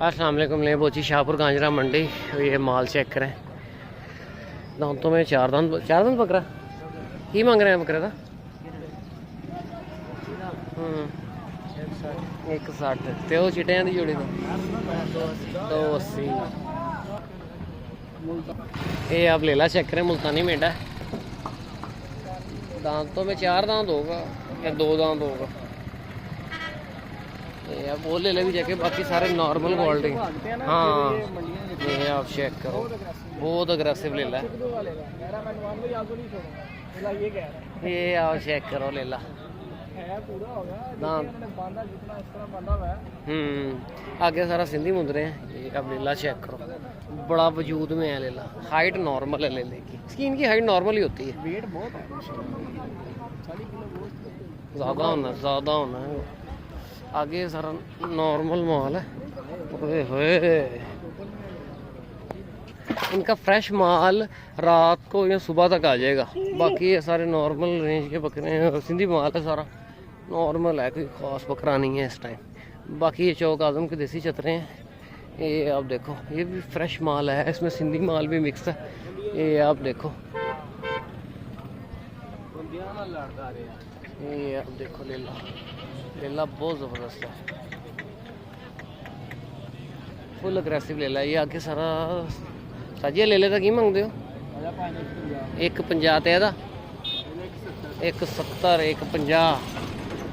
अस्सलाम वालेकुम। ले पहुंची शाहपुर गांजरा मंडी। ये माल चेक करें। दांतों में चार दांत बकरा की मांग रहे हैं बकरे का 160 ते वो चिटियां दी जोड़ी का 280। ये आप लेला चेक करें। मुल्तानी मेंढा दांतों में 4 दांत होगा या 2 दांत होगा। ये आप वो ले ले भी जाके, बाकी सारे नॉर्मल क्वालिटी। हाँ ये आप चेक करो, बहुत अग्रेसिव ले ला। ये आप चेक करो ले ला। आगे सारा सिंधी मुंदरे हैं। ये आप लेला चेक करो, बड़ा वजूद में है लेला। हाइट नॉर्मल है लेले की, स्किन की हाइट नॉर्मल ही होती है। वेट बहुत है, ज़्यादा होना है। आगे सारा नॉर्मल माल है। ओए होए, इनका फ्रेश माल रात को या सुबह तक आ जाएगा। बाकी ये सारे नॉर्मल रेंज के बकरे हैं। सिंधी माल है, सारा नॉर्मल है, कोई ख़ास बकरा नहीं है इस टाइम। बाकी ये चौक आज़म के देसी चतरे हैं। ये आप देखो, ये भी फ्रेश माल है, इसमें सिंधी माल भी मिक्स है। ये आप देखो, ये आप देखो लेला बहुत ज़बरदस्त है, फुल अग्रेसिव लेला। ये आगे सारा साजिया ले लेता की मंगते हो 150 ते 170 150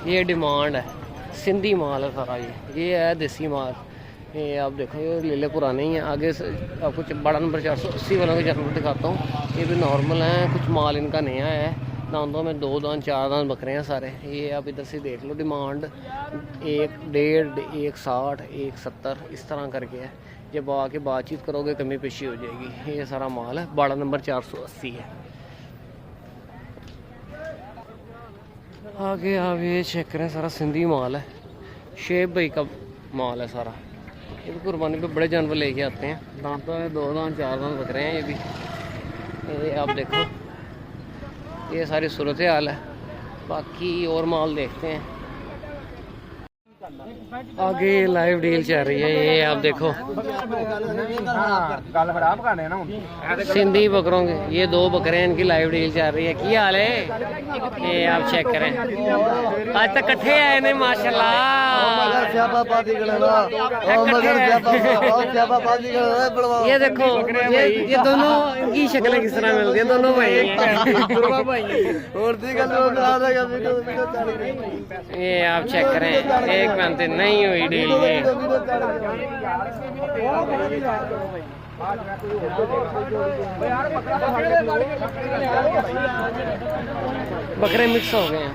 ये डिमांड है। सिंधी माल है सारा। ये है देसी माल। ये आप देखो, ये लेले पुराने ही हैं। आगे से आपको बड़ा नंबर 480 वालों के जानवर दिखाता हूँ। ये भी नॉर्मल हैं, कुछ माल इनका नया है। दांतों में 2 दांत 4 दांत बकरे हैं सारे। ये आप इधर से देख लो। डिमांड 1.5 160 170 इस तरह करके है। जब आके बातचीत करोगे कमी पेशी हो जाएगी। ये सारा माल है, बड़ा नंबर 480 है। आगे आप ये चेक करें, सारा सिंधी माल है। शेब भाई का माल है सारा। ये भी कुर्बानी पे बड़े जानवर लेके आते हैं। दांतों में 2 दांत 4 दांत बकरे हैं। ये भी ये आप देखो, ये सारी सूरत हाल है। बाकी और माल देखते हैं। आगे लाइव डील चल रही है। ये आप देखो, सिंधी बकरों के ये 2 बकरे हैं, इनकी लाइव डील चल रही है। क्या हाल है? ये आप चेक करें, आज तक इकट्ठे आए ने माशाल्लाह। ये देखो, ये दोनों इनकी शक्लें किस तरह मिलती है। दोनों भाई ये आप चेक करें, 1 नहीं हुई डील। ये बकरे मिक्स हो गए हैं।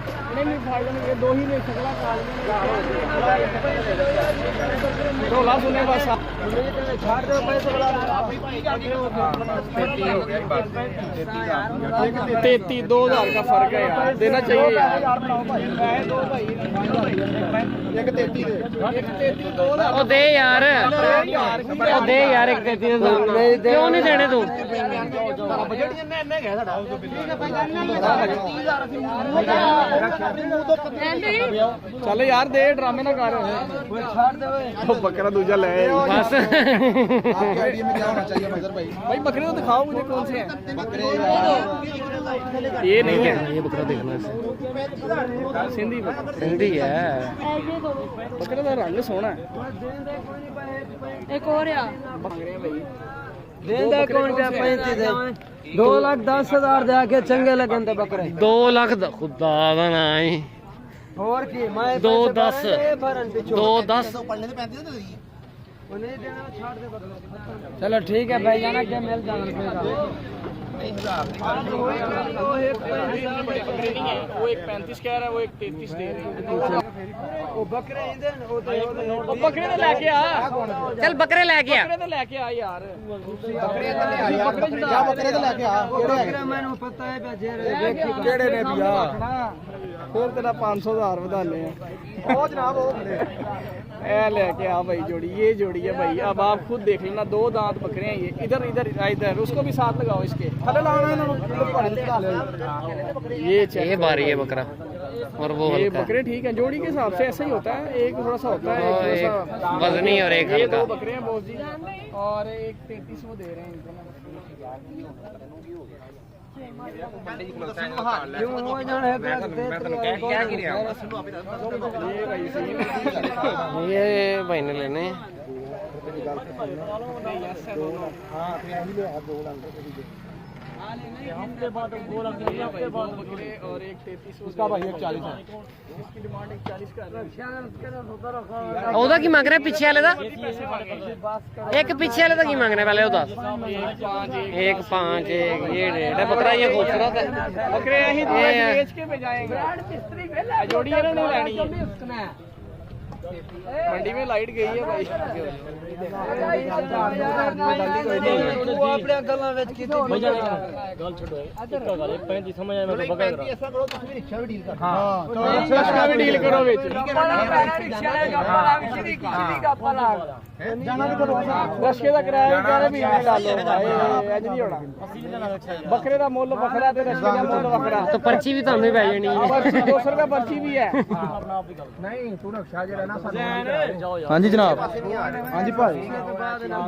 तेती 2000 का फर्क है यार, देना चाहिए यार। ओ दे यार, ओ दे यार, 133 क्यों नहीं देने तू? चल यार दे, ड्रामे ना कर। बकरा दूजा ले बस। भाई बकरे तो दिखाओ मुझे, कौन से हैं बकरे? ये नहीं है, ये बकरा देखना है। सिंधी है। बकरे का रंग सोहना है। एक और यार देंदा कौन पे 35 दे 2,10,000 दे आके चंगे लगन ते बकरे 2 लाख दा खुदा दा नहीं। और की मैं 2,10 2,10 चलो ठीक है भाई, जाना क्या मिल जाना। वो एक 35 कह रहा है, वो एक 33 दे रहे हैं। वो बकरे तो लेके आ, चल बकरे लेके आ। बकरे तो लेके आ यार। बकरे तो लेके आ। मैंने पता है केड़े ने भी आ, फिर तेरा 500,000 ਵਧਾने हैं। ओ जनाब ओ ए लेके आ भाई जोड़ी, ये जोड़ी है भाई। अब आप खुद देख लेना, 2 दांत बकरे हैं ये। इधर इधर इधर उसको भी साथ लगाओ इसके। थले लाना इन्होंने ये ये बारी है बकरा। और वो ये हल्का है। बकरे ठीक है, जोड़ी के हिसाब से ऐसा ही होता है, एक थोड़ा सा होता है, और एक एक थोड़ा सा वजनी और एक ये हल्का। दो बकरे हैं बोस जी, और एक 3300 दे रहे हैं इनको। ये भाई सही है। ये भाई ने लेने हैं। बकरे और एक 3300 उसका भाई 140 है, इसकी डिमांड 140 कर रहा है। ਉਹਦਾ ਕੀ ਮੰਗ ਰਿਹਾ ਪਿੱਛੇ ਵਾਲੇ ਦਾ? ਇੱਕ ਪਿੱਛੇ ਵਾਲੇ ਦਾ ਕੀ ਮੰਗ ਰਿਹਾ ਪਹਿਲੇ ਉਹ ਦੱਸ। 1.5 ये रेट है बकरा, ये खूबसूरत है। बकरे यही बेच के भेजाएंगे, जोड़ी है ना, नहीं लेनी है। मंडी में लाइट गई है भाई। रिक्शा भी डील करो विच, रिक्शे का किराया भी कह रहे भी ला लो भाई, अज नहीं होना। बकरे का मुੱਲ ਵੱਖਰਾ ਤੇ ਰਿक्शे का ਮੁੱਲ ਵੱਖਰਾ। तो पर्ची भी ਤੁਹਾਨੂੰ ही पै जानी है। पर्ची 200 रुपए पर्ची भी है। हाँ जी जनाब, हाँ जी भाई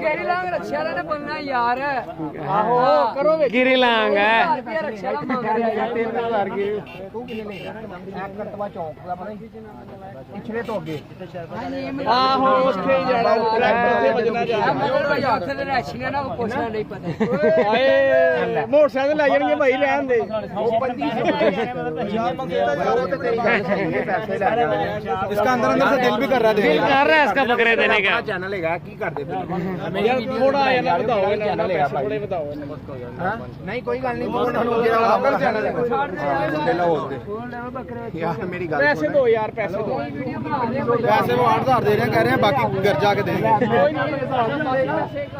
गेरी लांग रक्षा ने बनना यार। आहो करो विच। गिरी लांग है। रक्षा मांग रहा है। 3000 की आहो उसके ही जाना, ट्रैक्टर से बजना जा। रक्षा ना पूछना नहीं पता। आए मोटरसाइकिल ले जाएंगे भाई, रहन दे। इसका अंदर अंदर से दिल भी कर रहा है दिल देने कर रहा है इसका बकरे देने का। चैनल है की कर दे यार थोड़ा है ना, बताओ ना पैसे थोड़े बताओ। नहीं कोई गल नहीं, चैनल है यार मेरी गल पैसे दो यार, पैसे दो। पैसे वो 8000 दे रहे हैं, कह रहे हैं बाकी घर जाके देंगे।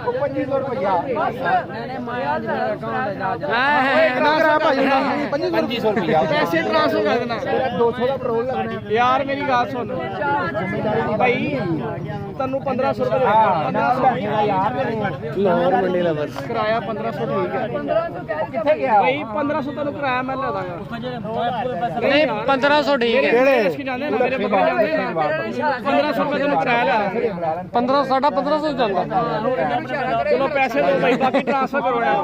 2500 रुपया ना करा भाई 2500 रुपया पैसे ट्रांसफर कर देना। 200 का पेट्रोल लगना यार मेरी बात सुन भाई, तन्नू 1500 रुपये लाहौर मंडी लवर्स। किराया 1500 ठीक है भाई, 1500 तन्नू किराया मैं ले दांगा। नहीं 1500 ठीक है। इसकी जाने ना, मेरे बकरे जाने ना, 1500 रुपये तन्नू किराया ले दांगा। 1500 1550 ਜਾਂਦਾ। चलो पैसे दो भाई, बाकी ट्रांसफर करो यार।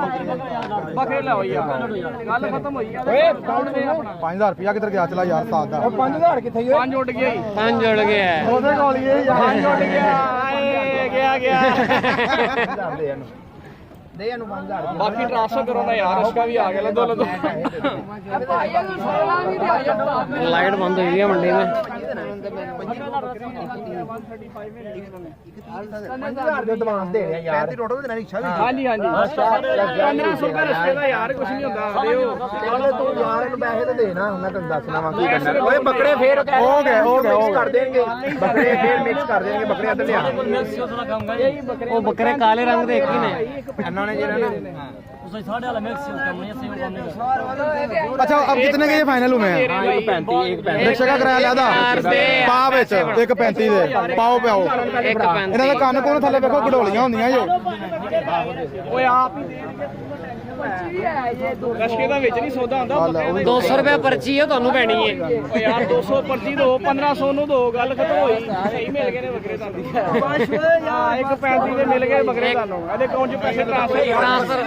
बकरे लाओ यार, गल खत्म हुई है। 5000 रुपया किधर गया चला यार साथ दा 5000 किथे गए 5 उड़ गया ही, 5 जुड़ गया है। ਉਹਦੇ ਕੋਲ ਹੀ ਇਹ 5 उड़ गया। आए, गया ਦੇ ਇਹਨੂੰ 5000 बाकी ट्रांसफर करो ना यार, उसका भी आ गया लदो लदो। लाइट बंद हुई है मंडी में। 5000 ਦੇ ਐਡਵਾਂਸ ਦੇ ਰਹੇ ਯਾਰ ਤੇ ਟੋਟਲ ਦੇਣਾ ਰਿਕਸ਼ਾ ਵੀ हाँ जी 1500 रुपये रिश्ते का यार, कुछ नहीं होता। दियो ਚੱਲ ਤੂੰ ਯਾਰ ਇਹਨੂੰ ਪੈਸੇ ਤੇ ਦੇਣਾ, ਮੈਂ ਤੈਨੂੰ ਦੱਸਣਾ ਵਾ ਕੀ ਕਰਨਾ। ਓਏ ਬੱਕਰੇ ਫੇਰ ਹੋ ਗਏ ਕਰ ਦੇਣਗੇ, ਬੱਕਰੇ ਫੇਰ ਮਿਕਸ ਕਰ ਦੇਣਗੇ, ਬੱਕਰੇ ਇੱਧਰ ਲਿਆ। वो बकरे काले रंग ਦੇ ਇੱਕ ਹੀ ਨੇ। ਇਹਨਾਂ ਨੇ ਜਿਹੜਾ ना अच्छा अब कितने के ये फाइनल हुए हैं? एक 35 रिक्शा का किराया ज्यादा पाव ਵਿੱਚ ਇੱਕ 35 ਦੇ ਪਾਓ ਪਿਆਓ। एक 35 ਇਹਨਾਂ ਦਾ ਕੰਨ ਕੋਣ ਥੱਲੇ ਵੇਖੋ ਘੜੋਲੀਆਂ ਹੁੰਦੀਆਂ ਜੋ। ओए आप ही रश्के का विच नहीं सौदा होंदा। 200 रुपए पर्ची है ਤੁਹਾਨੂੰ ਪੈਣੀ है। ओ यार 200 पर्ची दो, 1500 ਨੂੰ ਦੋ, ਗੱਲ ਖਤਮ ਹੋਈ। ਸਹੀ ਮਿਲ ਗਏ ਨੇ ਬੱਕਰੇ ਤੁਹਾਨੂੰ। ਹਾਂ ਇੱਕ 35 ਦੇ ਮਿਲ ਗਏ ਬੱਕਰੇ ਤੁਹਾਨੂੰ। ਇਹਦੇ ਅਕਾਊਂਟ 'ਚ ਪੈਸੇ ट्रांसफर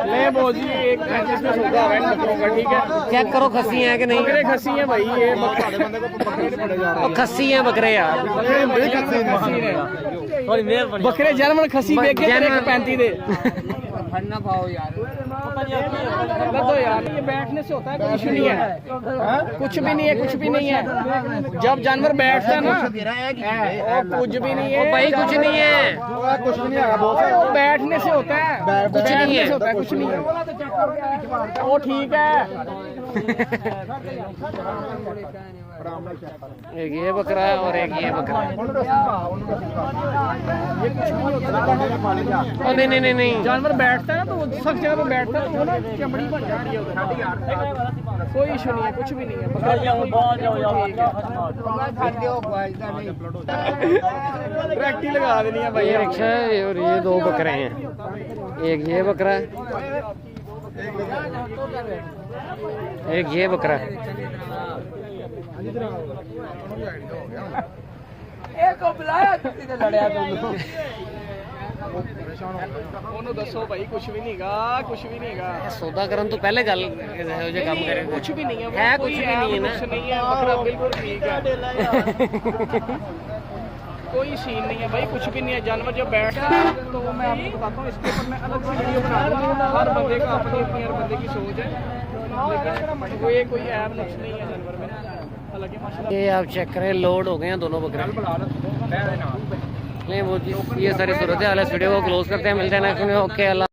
ले बोल जी, एक 35 में सौदा है बकरों का, ठीक है। चेक करो खस्सी है कि नहीं। बकरे खस्सी हैं भाई, ये बकरे बंदे को बकरे नहीं पड़े जा रहे। और खस्सी है बकरे यार। बकरे जर्मन खस्सी बेच के तेरे 35 दे। फड़ना पाओ यार। तो यार ये बैठने से होता है, कुछ नहीं है, कुछ भी नहीं है, कुछ भी नहीं है। जब जानवर बैठता है ना, कुछ भी नहीं है भाई, कुछ नहीं है, कुछ भी नहीं है बहुत वो बैठने से होता है, कुछ नहीं है, कुछ नहीं है। वो ठीक है। एक ये बकरा है और एक ये बकरा है। ओ नहीं नहीं नहीं नहीं, जानवर बैठता है ना, तो वो सब जगह पे बैठता है, तो वो ना चमड़ी बन जाती है उधर। कोई इशू नहीं है, कुछ भी नहीं है। ट्रैक्टी लगा देनी है भाई। ये रिक्शा है और ये 2 बकरे हैं। एक ये बकरा है एक ये बकरा है। एक को बुलाया किसी ने लड़या दोनों ਉਹਨੂੰ ਦੱਸੋ ਭਾਈ ਕੁਝ ਵੀ ਨਹੀਂਗਾ ਕੁਝ ਵੀ ਨਹੀਂਗਾ सौदा करन तो पहले गल ਇਹੋ ਜਿਹੇ ਕੰਮ ਕਰੇ ਕੁਝ ਵੀ ਨਹੀਂ है कुछ भी नहीं है ना कुछ नहीं है बकरा बिल्कुल ठीक है कोई सीन नहीं है भाई कुछ भी नहीं है जानवर जब बैठता है तो मैं आपको बताता हूँ इसके ऊपर मैं अलग से वीडियो बना दूंगा हर बंदे का अपनी अपनी हर बंदे की सोच है लेकिन कोई ऐप नुक्स नहीं है जानवर में हालांकि माशाल्लाह ये आप चेक करें लोड हो गए हैं दोनों बकरे नहीं वो जी ये सारी सूरत हाल है। इस वीडियो को क्लोज करते हैं, मिलते हैं नेक्स्ट वीडियो। ओके अल्लाह।